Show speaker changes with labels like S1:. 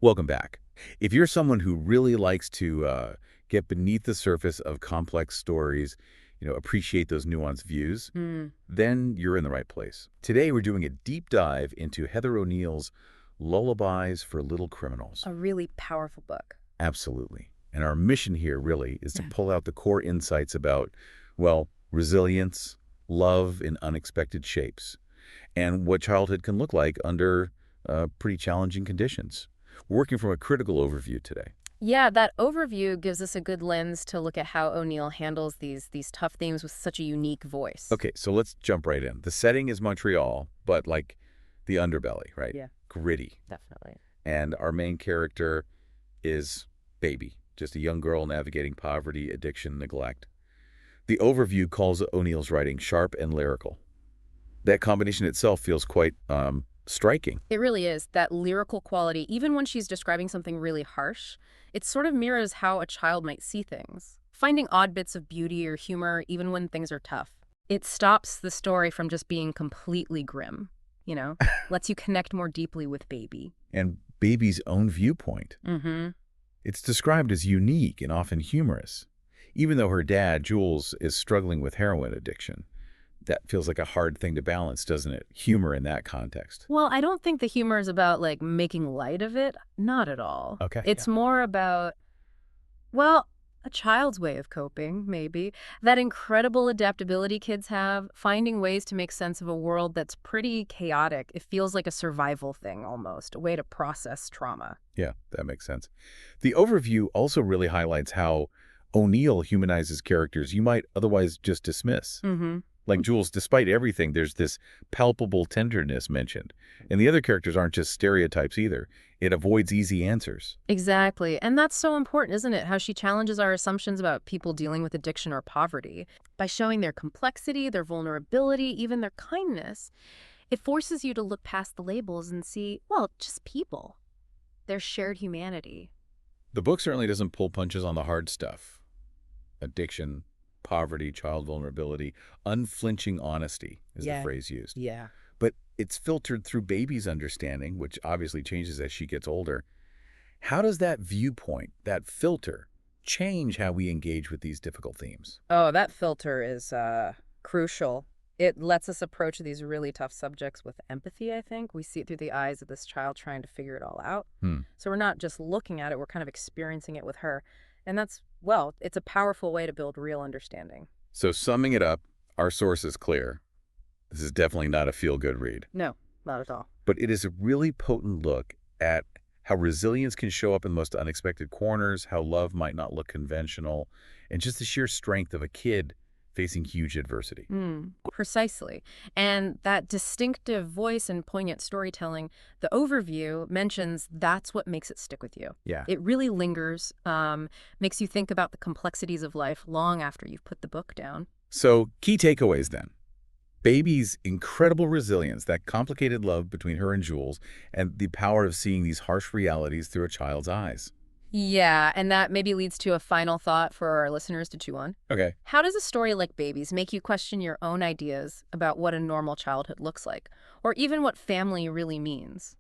S1: Welcome back. If you're someone who really likes to get beneath the surface of complex stories, appreciate those nuanced views,
S2: Hmm.
S1: then you're in the right place. Today, we're doing a deep dive into Heather O'Neill's Lullabies for Little Criminals.
S2: A really powerful book.
S1: Absolutely. And our mission here really is to pull out the core insights about, well, resilience, love in unexpected shapes, and what childhood can look like under pretty challenging conditions. We're working from a critical overview today.
S2: Yeah, that overview gives us a good lens to look at how O'Neill handles these tough themes with such a unique voice.
S1: Okay, so let's jump right in. The setting is Montreal, but like the underbelly, right?
S2: Yeah,
S1: Gritty.
S2: definitely.
S1: And our main character is Baby, just a young girl navigating poverty, addiction, neglect. The overview calls O'Neill's writing sharp and lyrical. That combination itself feels quite striking.
S2: It really is. That lyrical quality, even when she's describing something really harsh, it sort of mirrors how a child might see things, finding odd bits of beauty or humor even when things are tough. It stops the story from just being completely grim, you know? Lets you connect more deeply with Baby.
S1: And Baby's own viewpoint.
S2: Mm-hmm.
S1: It's described as unique and often humorous. Even though her dad, Jules, is struggling with heroin addiction. That feels like a hard thing to balance, doesn't it? Humor in that context.
S2: Well, I don't think the humor is about, like, making light of it. Not at all.
S1: Okay, yeah.
S2: It's more about, well, a child's way of coping, maybe. That incredible adaptability kids have, finding ways to make sense of a world that's pretty chaotic. It feels like a survival thing almost, a way to process trauma.
S1: Yeah, that makes sense. The overview also really highlights how O'Neill humanizes characters you might otherwise just dismiss.
S2: Mm-hmm.
S1: Like Jules, despite everything, there's this palpable tenderness mentioned. And the other characters aren't just stereotypes either. It avoids easy answers.
S2: Exactly. And that's so important, isn't it? How she challenges our assumptions about people dealing with addiction or poverty. By showing their complexity, their vulnerability, even their kindness, it forces you to look past the labels and see, well, just people. Their shared humanity.
S1: The book certainly doesn't pull punches on the hard stuff. Addiction, poverty, child vulnerability, unflinching honesty is the phrase used.
S2: Yeah.
S1: But it's filtered through Baby's understanding, which obviously changes as she gets older. How does that viewpoint, that filter, change how we engage with these difficult themes?
S2: Oh, that filter is crucial. It lets us approach these really tough subjects with empathy, I think. We see it through the eyes of this child trying to figure it all out.
S1: Hmm.
S2: So we're not just looking at it, we're kind of experiencing it with her. And that's, well, it's a powerful way to build real understanding.
S1: So summing it up, our source is clear. This is definitely not a feel-good read.
S2: No, not at all.
S1: But it is a really potent look at how resilience can show up in the most unexpected corners, how love might not look conventional, and just the sheer strength of a kid facing huge adversity.
S2: Precisely. And that distinctive voice and poignant storytelling, the overview mentions that's what makes it stick with you.
S1: Yeah.
S2: It really lingers, makes you think about the complexities of life long after you've put the book down.
S1: So key takeaways then. Baby's incredible resilience, that complicated love between her and Jules, and the power of seeing these harsh realities through a child's eyes.
S2: Yeah, and that maybe leads to a final thought for our listeners to chew on.
S1: Okay.
S2: How does a story like Babies make you question your own ideas about what a normal childhood looks like, or even what family really means?